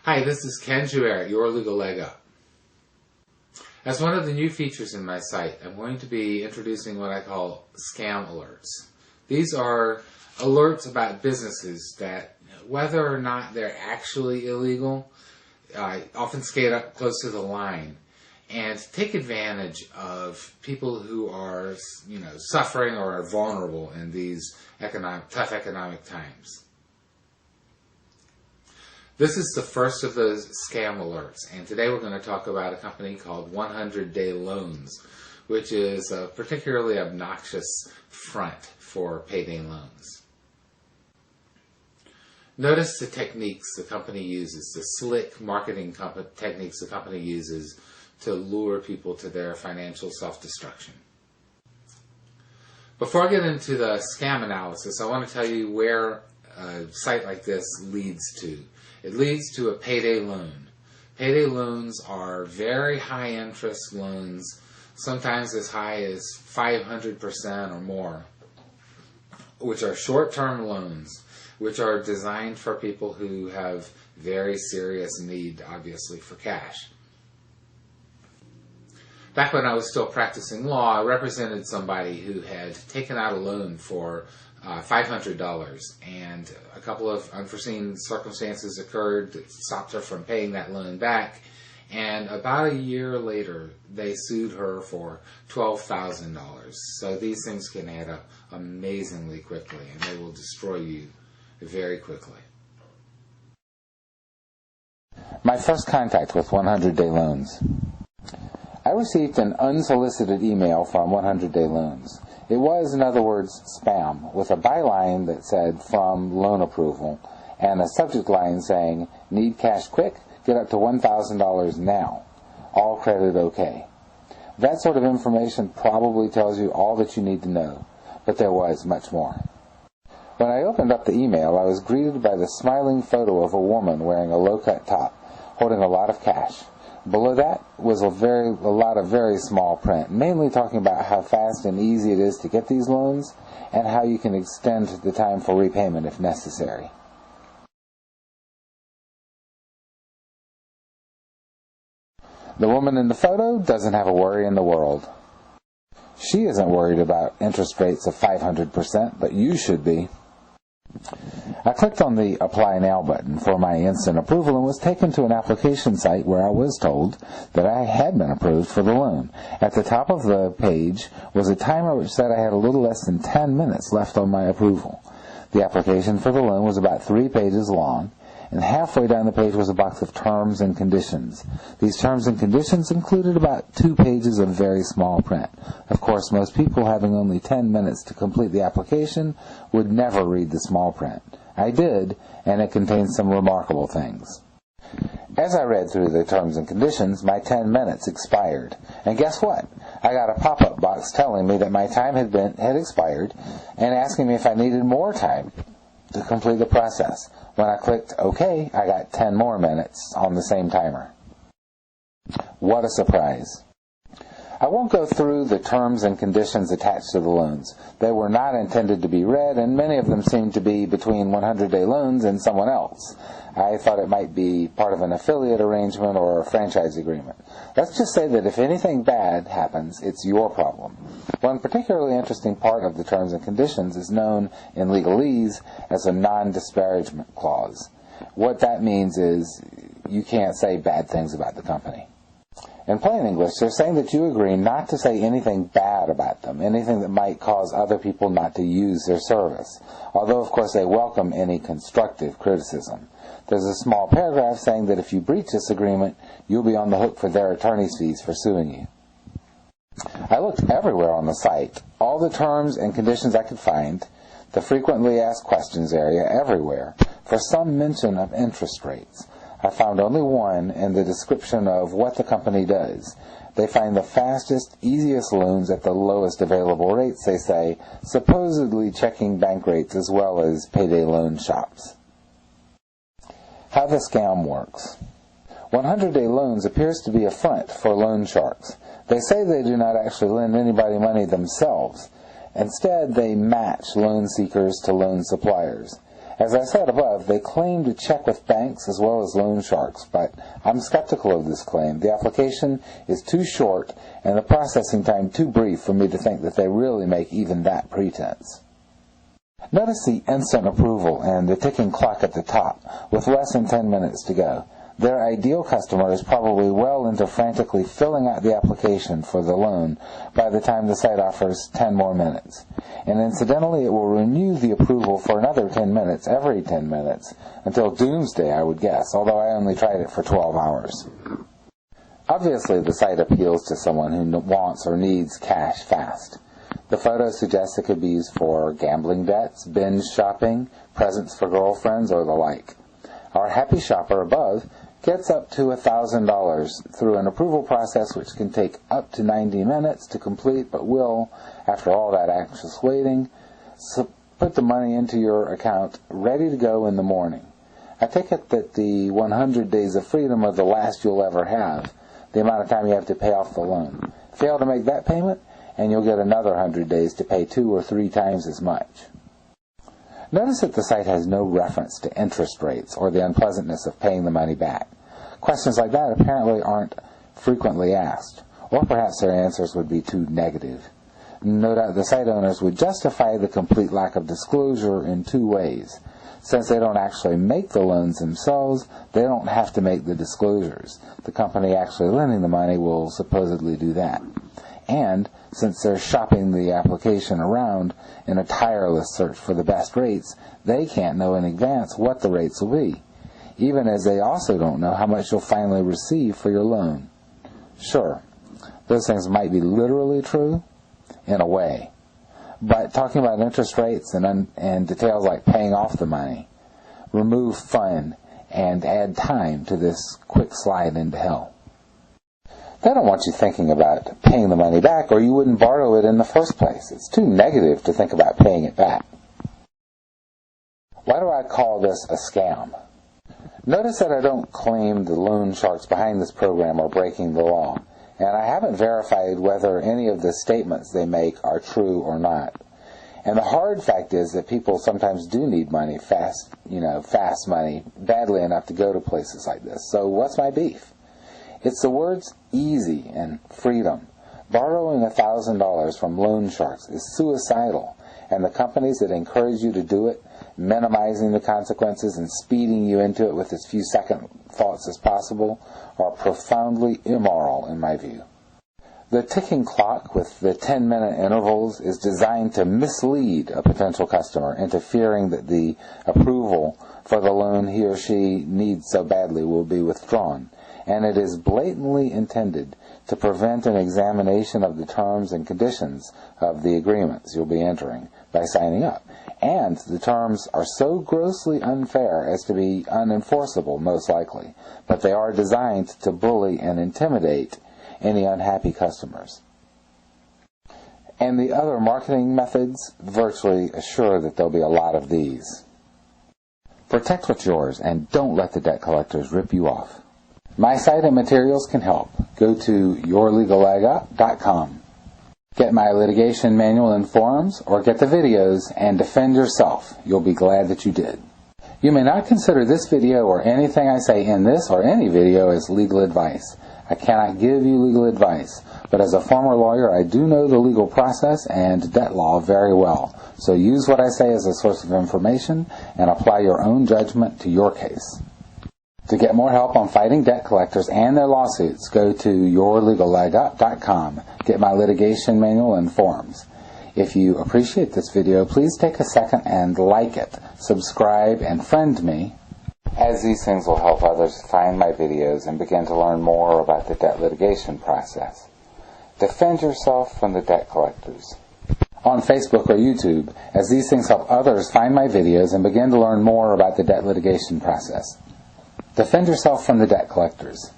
Hi, this is Ken Jouer, your legal leg up. As one of the new features in my site, I'm going to be introducing what I call scam alerts. These are alerts about businesses that, whether or not they're actually illegal, often skate up close to the line and take advantage of people who are, suffering or are vulnerable in these tough economic times. This is the first of those scam alerts, and today we're going to talk about a company called 100-Day Loans, which is a particularly obnoxious front for payday loans. Notice the techniques the company uses, the slick marketing techniques the company uses to lure people to their financial self-destruction. Before I get into the scam analysis, I want to tell you where a site like this leads to. It leads to a payday loan. Payday loans are very high interest loans, sometimes as high as 500% or more, which are short-term loans, which are designed for people who have very serious need, obviously, for cash. Back when I was still practicing law, I represented somebody who had taken out a loan for $500, and a couple of unforeseen circumstances occurred that stopped her from paying that loan back, and about a year later they sued her for $12,000. So these things can add up amazingly quickly, and they will destroy you very quickly. My first contact with 100-Day Loans. I received an unsolicited email from 100-Day Loans. It was, in other words, spam, with a byline that said, "From loan approval," and a subject line saying, "Need cash quick? Get up to $1,000 now. All credit okay." That sort of information probably tells you all that you need to know, but there was much more. When I opened up the email, I was greeted by the smiling photo of a woman wearing a low-cut top, holding a lot of cash. Below that was a lot of very small print, mainly talking about how fast and easy it is to get these loans and how you can extend the time for repayment if necessary. The woman in the photo doesn't have a worry in the world. She isn't worried about interest rates of 500%, but you should be. I clicked on the Apply Now button for my instant approval and was taken to an application site where I was told that I had been approved for the loan. At the top of the page was a timer which said I had a little less than 10 minutes left on my approval. The application for the loan was about 3 pages long, and halfway down the page was a box of terms and conditions. These terms and conditions included about 2 pages of very small print. Of course, most people having only 10 minutes to complete the application would never read the small print. I did, and it contained some remarkable things. As I read through the terms and conditions, my 10 minutes expired. And guess what? I got a pop-up box telling me that my time had expired and asking me if I needed more time to complete the process. When I clicked OK, I got 10 more minutes on the same timer. What a surprise. I won't go through the terms and conditions attached to the loans. They were not intended to be read, and many of them seemed to be between 100-Day Loans and someone else. I thought it might be part of an affiliate arrangement or a franchise agreement. Let's just say that if anything bad happens, it's your problem. One particularly interesting part of the terms and conditions is known in legalese as a non-disparagement clause. What that means is you can't say bad things about the company. In plain English, they're saying that you agree not to say anything bad about them, anything that might cause other people not to use their service, although of course they welcome any constructive criticism. There's a small paragraph saying that if you breach this agreement, you'll be on the hook for their attorney's fees for suing you. I looked everywhere on the site, all the terms and conditions I could find, the frequently asked questions area, everywhere, for some mention of interest rates. I found only one in the description of what the company does. They find the fastest, easiest loans at the lowest available rates, they say, supposedly checking bank rates as well as payday loan shops. How the scam works. 100-Day Loans appears to be a front for loan sharks. They say they do not actually lend anybody money themselves. Instead, they match loan seekers to loan suppliers. As I said above, they claim to check with banks as well as loan sharks, but I'm skeptical of this claim. The application is too short and the processing time too brief for me to think that they really make even that pretense. Notice the instant approval and the ticking clock at the top, with less than 10 minutes to go. Their ideal customer is probably well into frantically filling out the application for the loan by the time the site offers 10 more minutes. And incidentally, it will renew the approval for another 10 minutes every 10 minutes, until doomsday, I would guess, although I only tried it for 12 hours. Obviously, the site appeals to someone who wants or needs cash fast. The photo suggests it could be used for gambling debts, binge shopping, presents for girlfriends, or the like. Our happy shopper above gets up to $1,000 through an approval process which can take up to 90 minutes to complete, but will, after all that anxious waiting, put the money into your account ready to go in the morning. I take it that the 100 days of freedom are the last you'll ever have, the amount of time you have to pay off the loan. Fail to make that payment, and you'll get another 100 days to pay 2 or 3 times as much. Notice that the site has no reference to interest rates or the unpleasantness of paying the money back. Questions like that apparently aren't frequently asked, or perhaps their answers would be too negative. No doubt the site owners would justify the complete lack of disclosure in 2 ways. Since they don't actually make the loans themselves, they don't have to make the disclosures. The company actually lending the money will supposedly do that. And since they're shopping the application around in a tireless search for the best rates, they can't know in advance what the rates will be, even as they also don't know how much you'll finally receive for your loan. Sure, those things might be literally true, in a way, but talking about interest rates and details like paying off the money remove fun and add time to this quick slide into hell. They don't want you thinking about paying the money back, or you wouldn't borrow it in the first place. It's too negative to think about paying it back. Why do I call this a scam? Notice that I don't claim the loan sharks behind this program are breaking the law, and I haven't verified whether any of the statements they make are true or not. And the hard fact is that people sometimes do need money fast money, badly enough to go to places like this. So what's my beef? It's the words easy and freedom. Borrowing $1,000 from loan sharks is suicidal, and the companies that encourage you to do it, minimizing the consequences and speeding you into it with as few second thoughts as possible, are profoundly immoral in my view. The ticking clock with the 10-minute intervals is designed to mislead a potential customer into fearing that the approval for the loan he or she needs so badly will be withdrawn. And it is blatantly intended to prevent an examination of the terms and conditions of the agreements you'll be entering by signing up. And the terms are so grossly unfair as to be unenforceable, most likely, but they are designed to bully and intimidate any unhappy customers. And the other marketing methods virtually assure that there'll be a lot of these. Protect what's yours and don't let the debt collectors rip you off. My site and materials can help. Go to yourlegallegup.com. Get my litigation manual and forums, or get the videos and defend yourself. You'll be glad that you did. You may not consider this video or anything I say in this or any video as legal advice. I cannot give you legal advice, but as a former lawyer, I do know the legal process and debt law very well. So use what I say as a source of information and apply your own judgment to your case. To get more help on fighting debt collectors and their lawsuits, go to yourlegallegup.com. Get my litigation manual and forums. If you appreciate this video, please take a second and like it, subscribe, and friend me, as these things will help others find my videos and begin to learn more about the debt litigation process. Defend yourself from the debt collectors. On Facebook or YouTube, as these things help others find my videos and begin to learn more about the debt litigation process. Defend yourself from the debt collectors.